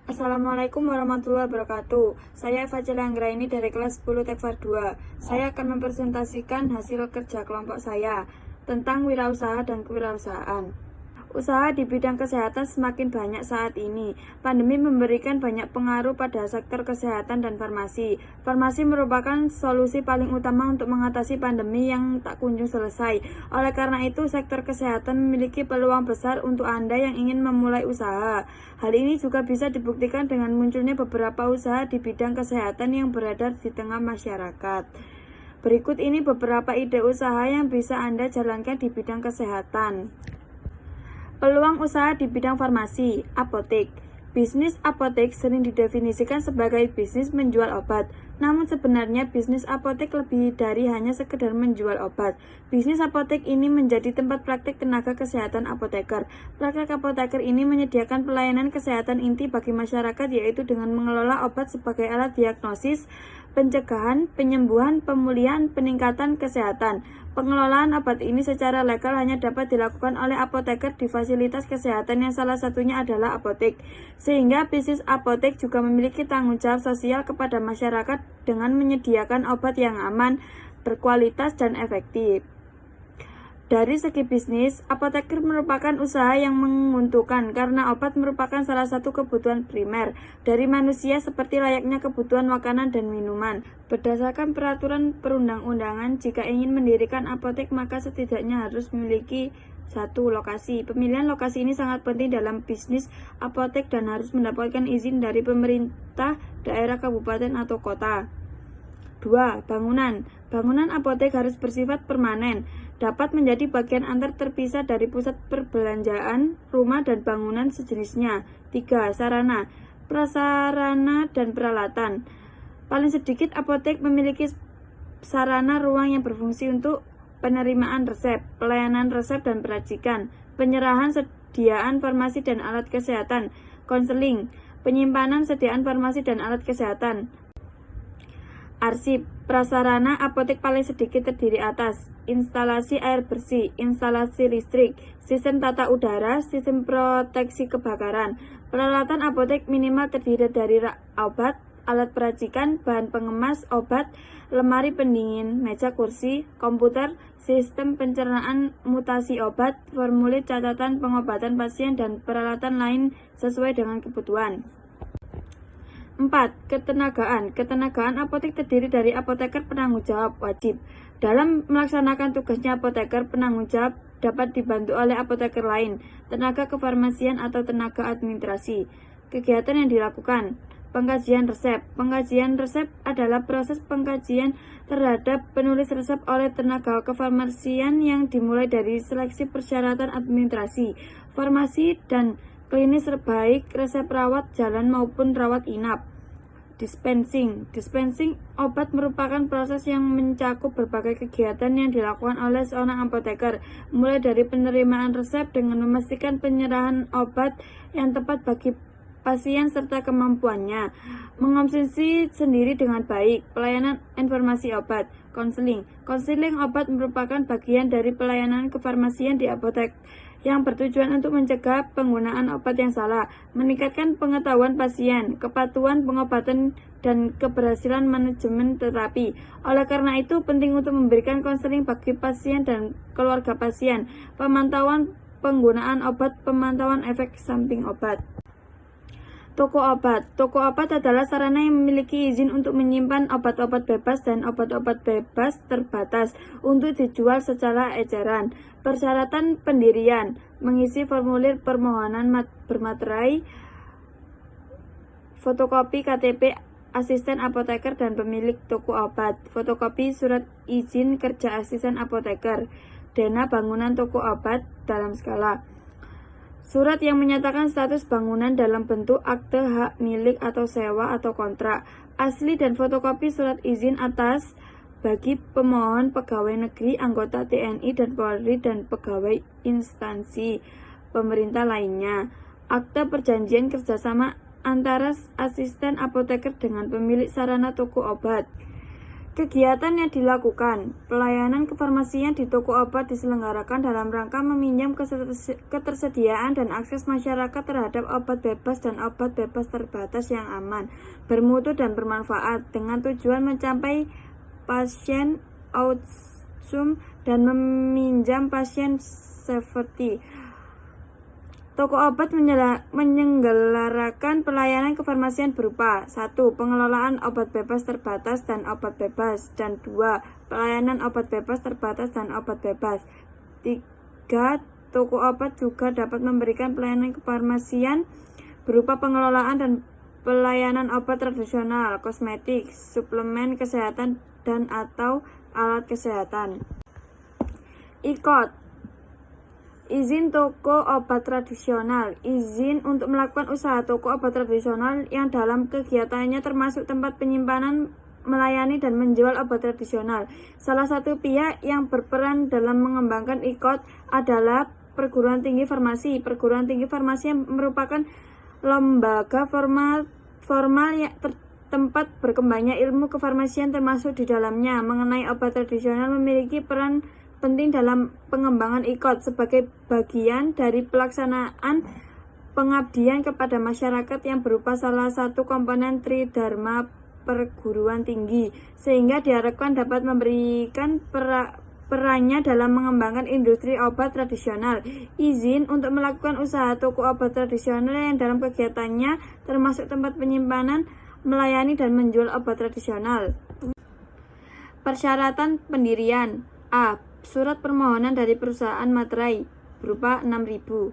Assalamualaikum warahmatullahi wabarakatuh. Saya Eva Celanggraini dari kelas 10 Tekfar 2. Saya akan mempresentasikan hasil kerja kelompok saya tentang wirausaha dan kewirausahaan. Usaha di bidang kesehatan semakin banyak saat ini. Pandemi memberikan banyak pengaruh pada sektor kesehatan dan farmasi. Farmasi merupakan solusi paling utama untuk mengatasi pandemi yang tak kunjung selesai. Oleh karena itu, sektor kesehatan memiliki peluang besar untuk Anda yang ingin memulai usaha. Hal ini juga bisa dibuktikan dengan munculnya beberapa usaha di bidang kesehatan yang beredar di tengah masyarakat. Berikut ini beberapa ide usaha yang bisa Anda jalankan di bidang kesehatan. Peluang usaha di bidang farmasi, apotek. Bisnis apotek sering didefinisikan sebagai bisnis menjual obat. Namun sebenarnya bisnis apotek lebih dari hanya sekedar menjual obat. Bisnis apotek ini menjadi tempat praktik tenaga kesehatan apoteker. Praktik apoteker ini menyediakan pelayanan kesehatan inti bagi masyarakat, yaitu dengan mengelola obat sebagai alat diagnosis, pencegahan, penyembuhan, pemulihan, peningkatan kesehatan. Pengelolaan obat ini secara legal hanya dapat dilakukan oleh apoteker di fasilitas kesehatan yang salah satunya adalah apotek. Sehingga bisnis apotek juga memiliki tanggung jawab sosial kepada masyarakat dengan menyediakan obat yang aman, berkualitas, dan efektif. Dari segi bisnis, apoteker merupakan usaha yang menguntungkan karena obat merupakan salah satu kebutuhan primer dari manusia seperti layaknya kebutuhan makanan dan minuman. Berdasarkan peraturan perundang-undangan, jika ingin mendirikan apotek maka setidaknya harus memiliki satu lokasi. Pemilihan lokasi ini sangat penting dalam bisnis apotek dan harus mendapatkan izin dari pemerintah daerah, kabupaten, atau kota. 2. Bangunan. Bangunan apotek harus bersifat permanen, dapat menjadi bagian antar terpisah dari pusat perbelanjaan, rumah, dan bangunan sejenisnya. 3. Sarana, prasarana, dan peralatan. Paling sedikit apotek memiliki sarana ruang yang berfungsi untuk penerimaan resep, pelayanan resep dan peracikan, penyerahan sediaan farmasi dan alat kesehatan, konseling, penyimpanan sediaan farmasi dan alat kesehatan. Arsip, prasarana apotek paling sedikit terdiri atas instalasi air bersih, instalasi listrik, sistem tata udara, sistem proteksi kebakaran. Peralatan apotek minimal terdiri dari rak obat, alat peracikan, bahan pengemas obat, lemari pendingin, meja kursi, komputer, sistem pencernaan mutasi obat, formulir catatan pengobatan pasien, dan peralatan lain sesuai dengan kebutuhan. 4. Ketenagaan. Ketenagaan apotek terdiri dari apoteker penanggung jawab wajib. Dalam melaksanakan tugasnya, apoteker penanggung jawab dapat dibantu oleh apoteker lain, tenaga kefarmasian, atau tenaga administrasi. Kegiatan yang dilakukan: pengkajian resep. Pengkajian resep adalah proses pengkajian terhadap penulis resep oleh tenaga kefarmasian yang dimulai dari seleksi persyaratan administrasi, farmasi, dan klinis terbaik resep rawat jalan maupun rawat inap. Dispensing. Dispensing obat merupakan proses yang mencakup berbagai kegiatan yang dilakukan oleh seorang apoteker, mulai dari penerimaan resep dengan memastikan penyerahan obat yang tepat bagi pasien serta kemampuannya mengonsumsi sendiri dengan baik. Pelayanan informasi obat. Konseling. Konseling obat merupakan bagian dari pelayanan kefarmasian di apotek yang bertujuan untuk mencegah penggunaan obat yang salah, meningkatkan pengetahuan pasien, kepatuhan pengobatan, dan keberhasilan manajemen terapi. Oleh karena itu, penting untuk memberikan konseling bagi pasien dan keluarga pasien, pemantauan penggunaan obat, pemantauan efek samping obat. Toko obat. Toko obat adalah sarana yang memiliki izin untuk menyimpan obat-obat bebas dan obat-obat bebas terbatas untuk dijual secara eceran. Persyaratan pendirian: mengisi formulir permohonan bermaterai, fotokopi KTP asisten apoteker dan pemilik toko obat, fotokopi surat izin kerja asisten apoteker, dana bangunan toko obat dalam skala, surat yang menyatakan status bangunan dalam bentuk akte hak milik atau sewa atau kontrak, asli dan fotokopi surat izin atas bagi pemohon, pegawai negeri, anggota TNI dan Polri, dan pegawai instansi pemerintah lainnya. Akte perjanjian kerjasama antara asisten apoteker dengan pemilik sarana toko obat. Kegiatan yang dilakukan, pelayanan kefarmasian di toko obat diselenggarakan dalam rangka meminjam ketersediaan dan akses masyarakat terhadap obat bebas dan obat bebas terbatas yang aman, bermutu dan bermanfaat dengan tujuan mencapai pasien outcome dan meminjam pasien safety. Toko obat menyelenggarakan pelayanan kefarmasian berupa 1. Pengelolaan obat bebas terbatas dan obat bebas, dan 2. Pelayanan obat bebas terbatas dan obat bebas. 3. Toko obat juga dapat memberikan pelayanan kefarmasian berupa pengelolaan dan pelayanan obat tradisional, kosmetik, suplemen kesehatan, dan atau alat kesehatan. IKOT, izin toko obat tradisional, izin untuk melakukan usaha toko obat tradisional yang dalam kegiatannya termasuk tempat penyimpanan, melayani dan menjual obat tradisional. Salah satu pihak yang berperan dalam mengembangkan IKOT adalah perguruan tinggi farmasi. Perguruan tinggi farmasi yang merupakan lembaga formal yang tempat berkembangnya ilmu kefarmasian, termasuk di dalamnya mengenai obat tradisional, memiliki peran penting dalam pengembangan IKOT sebagai bagian dari pelaksanaan pengabdian kepada masyarakat yang berupa salah satu komponen Tridharma perguruan tinggi, sehingga diharapkan dapat memberikan perannya dalam mengembangkan industri obat tradisional. Izin untuk melakukan usaha toko obat tradisional yang dalam kegiatannya termasuk tempat penyimpanan, melayani dan menjual obat tradisional. Persyaratan pendirian. A. Surat permohonan dari perusahaan materai berupa 6.000.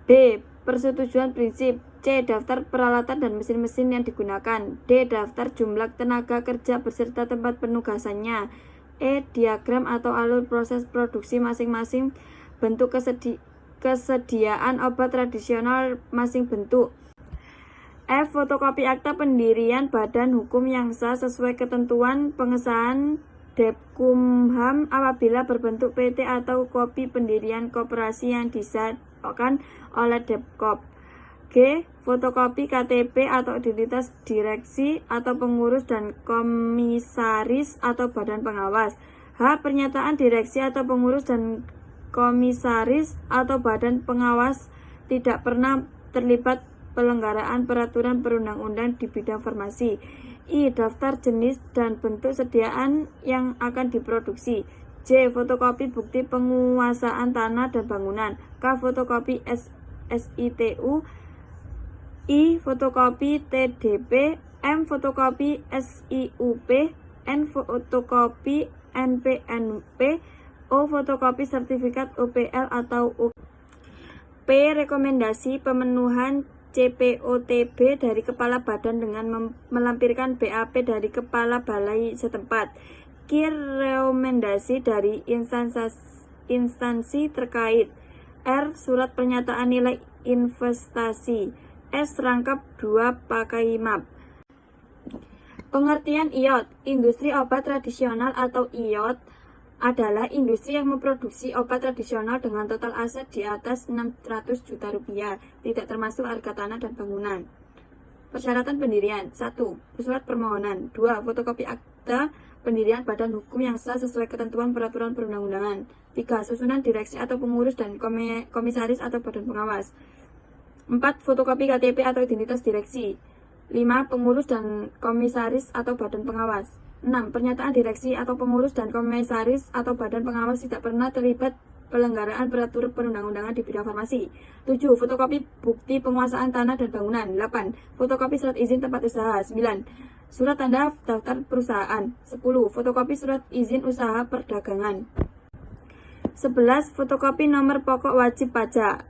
B. Persetujuan prinsip. C. Daftar peralatan dan mesin-mesin yang digunakan. D. Daftar jumlah tenaga kerja beserta tempat penugasannya. E. Diagram atau alur proses produksi masing-masing bentuk kesediaan obat tradisional masing bentuk. F. Fotokopi akta pendirian badan hukum yang sah sesuai ketentuan pengesahan Depkumham apabila berbentuk PT atau kopi pendirian koperasi yang disahkan oleh Depkop. G. Fotokopi KTP atau identitas direksi atau pengurus dan komisaris atau badan pengawas. H. Pernyataan direksi atau pengurus dan komisaris atau badan pengawas tidak pernah terlibat pelanggaran peraturan perundang-undang di bidang farmasi. I. Daftar jenis dan bentuk sediaan yang akan diproduksi. J. Fotokopi bukti penguasaan tanah dan bangunan. K. Fotokopi SITU. I. Fotokopi TDP. M. Fotokopi SIUP. N. Fotokopi NPNP. O. Fotokopi sertifikat OPL atau UP. P. Rekomendasi pemenuhan CPOTB dari Kepala Badan dengan melampirkan BAP dari Kepala Balai setempat. Q. Rekomendasi dari instansi terkait. R. Surat pernyataan nilai investasi. S. Rangkap 2 pakai map. Pengertian IOT. Industri obat tradisional atau IOT adalah industri yang memproduksi obat tradisional dengan total aset di atas 600 juta rupiah, tidak termasuk harga tanah dan bangunan. Persyaratan pendirian. 1. Surat permohonan. 2. Fotokopi akta pendirian badan hukum yang sah sesuai ketentuan peraturan perundang-undangan. 3. Susunan direksi atau pengurus dan komisaris atau badan pengawas. 4. Fotokopi KTP atau identitas direksi. 5. Pengurus dan komisaris atau badan pengawas. 6. Pernyataan direksi atau pengurus dan komisaris atau badan pengawas tidak pernah terlibat pelanggaran peraturan perundang-undangan di bidang farmasi. 7. Fotokopi bukti penguasaan tanah dan bangunan. 8. Fotokopi surat izin tempat usaha. 9. Surat tanda daftar perusahaan. 10. Fotokopi surat izin usaha perdagangan. 11. Fotokopi nomor pokok wajib pajak.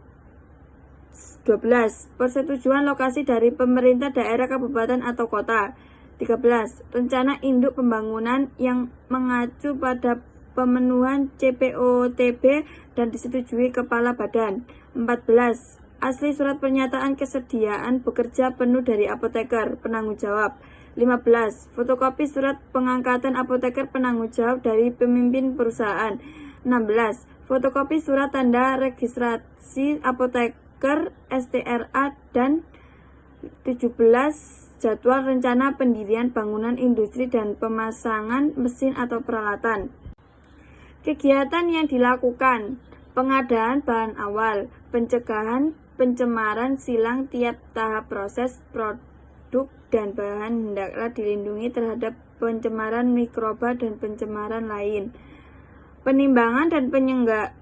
12. Persetujuan lokasi dari pemerintah daerah, kabupaten atau kota. 13. Rencana induk pembangunan yang mengacu pada pemenuhan CPOTB dan disetujui Kepala Badan. 14. Asli surat pernyataan kesediaan bekerja penuh dari apoteker penanggung jawab. 15. Fotokopi surat pengangkatan apoteker penanggung jawab dari pemimpin perusahaan. 16. Fotokopi surat tanda registrasi apoteker STRA dan 17. jadwal rencana pendirian bangunan industri dan pemasangan mesin atau peralatan. Kegiatan yang dilakukan: pengadaan bahan awal, pencegahan pencemaran silang tiap tahap proses produk dan bahan hendaklah dilindungi terhadap pencemaran mikroba dan pencemaran lain. Penimbangan dan penimbangan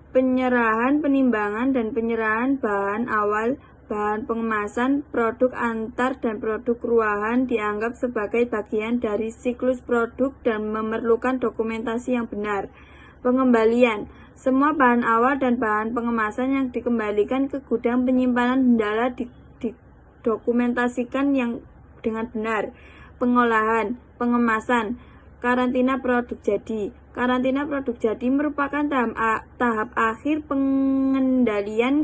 dan penyerahan bahan awal, bahan pengemasan, produk antar dan produk ruahan dianggap sebagai bagian dari siklus produk dan memerlukan dokumentasi yang benar. Pengembalian: semua bahan awal dan bahan pengemasan yang dikembalikan ke gudang penyimpanan hendaklah didokumentasikan yang dengan benar. Pengolahan, pengemasan, karantina produk jadi. Karantina produk jadi merupakan tahap akhir pengendalian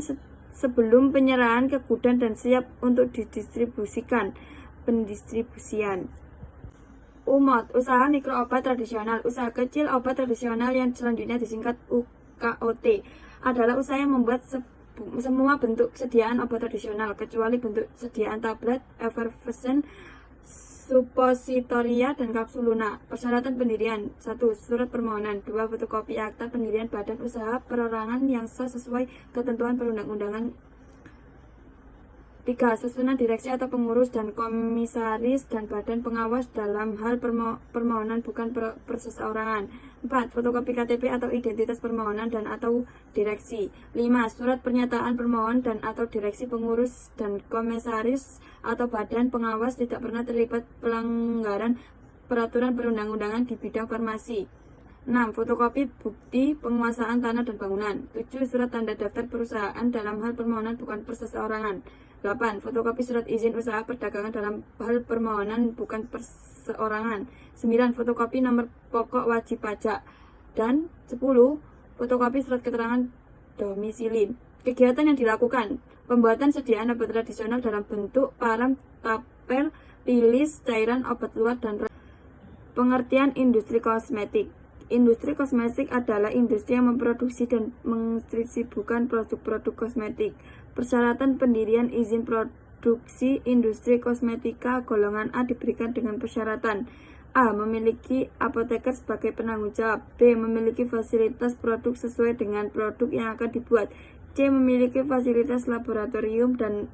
sebelum penyerahan ke gudang dan siap untuk didistribusikan. Pendistribusian. UMOT, usaha mikro obat tradisional. Usaha kecil obat tradisional yang selanjutnya disingkat UKOT adalah usaha yang membuat semua bentuk sediaan obat tradisional kecuali bentuk sediaan tablet, effervescent, supositoria, dan kapsul lunak. Persyaratan pendirian: 1. Surat permohonan. 2. Fotokopi akta pendirian badan usaha perorangan yang sah sesuai ketentuan perundang-undangan. 3. Susunan direksi atau pengurus dan komisaris dan badan pengawas dalam hal permohonan bukan perseorangan. 4. Fotokopi KTP atau identitas permohonan dan atau direksi. 5. Surat pernyataan permohon dan atau direksi pengurus dan komisaris atau badan pengawas tidak pernah terlibat pelanggaran peraturan perundang-undangan di bidang farmasi. 6. Fotokopi bukti penguasaan tanah dan bangunan. 7. Surat tanda daftar perusahaan dalam hal permohonan bukan perseorangan. 8. Fotokopi surat izin usaha perdagangan dalam hal permohonan bukan perseorangan. 9. Fotokopi nomor pokok wajib pajak. Dan 10. Fotokopi surat keterangan domisili. Kegiatan yang dilakukan: pembuatan sediaan obat tradisional dalam bentuk parang, tapel, pilis, cairan, obat luar, dan pengertian industri kosmetik. Industri kosmetik adalah industri yang memproduksi dan mendistribusikan produk-produk kosmetik. Persyaratan pendirian izin produksi industri kosmetika golongan A diberikan dengan persyaratan: A. Memiliki apoteker sebagai penanggung jawab. B. Memiliki fasilitas produk sesuai dengan produk yang akan dibuat. C. Memiliki fasilitas laboratorium dan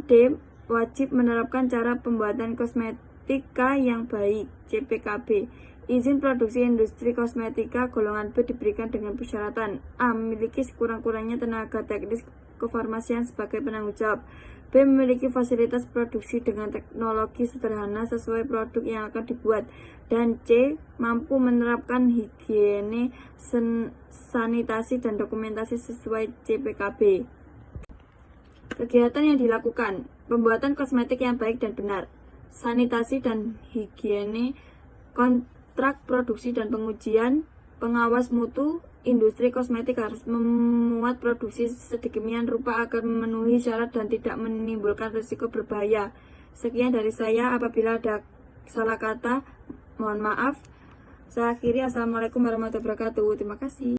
D. Wajib menerapkan cara pembuatan kosmetika yang baik. CPKB. Izin produksi industri kosmetika golongan B diberikan dengan persyaratan: A. Memiliki sekurang-kurangnya tenaga teknis kefarmasian sebagai penanggung jawab. B. Memiliki fasilitas produksi dengan teknologi sederhana sesuai produk yang akan dibuat. Dan C. Mampu menerapkan higiene, sanitasi, dan dokumentasi sesuai CPKB. Kegiatan yang dilakukan: pembuatan kosmetik yang baik dan benar, sanitasi dan higiene, kontrak produksi dan pengujian, pengawas mutu. Industri kosmetik harus memuat produksi sedemikian rupa agar memenuhi syarat dan tidak menimbulkan risiko berbahaya. Sekian dari saya. Apabila ada salah kata, mohon maaf. Saya akhiri. Assalamualaikum warahmatullahi wabarakatuh. Terima kasih.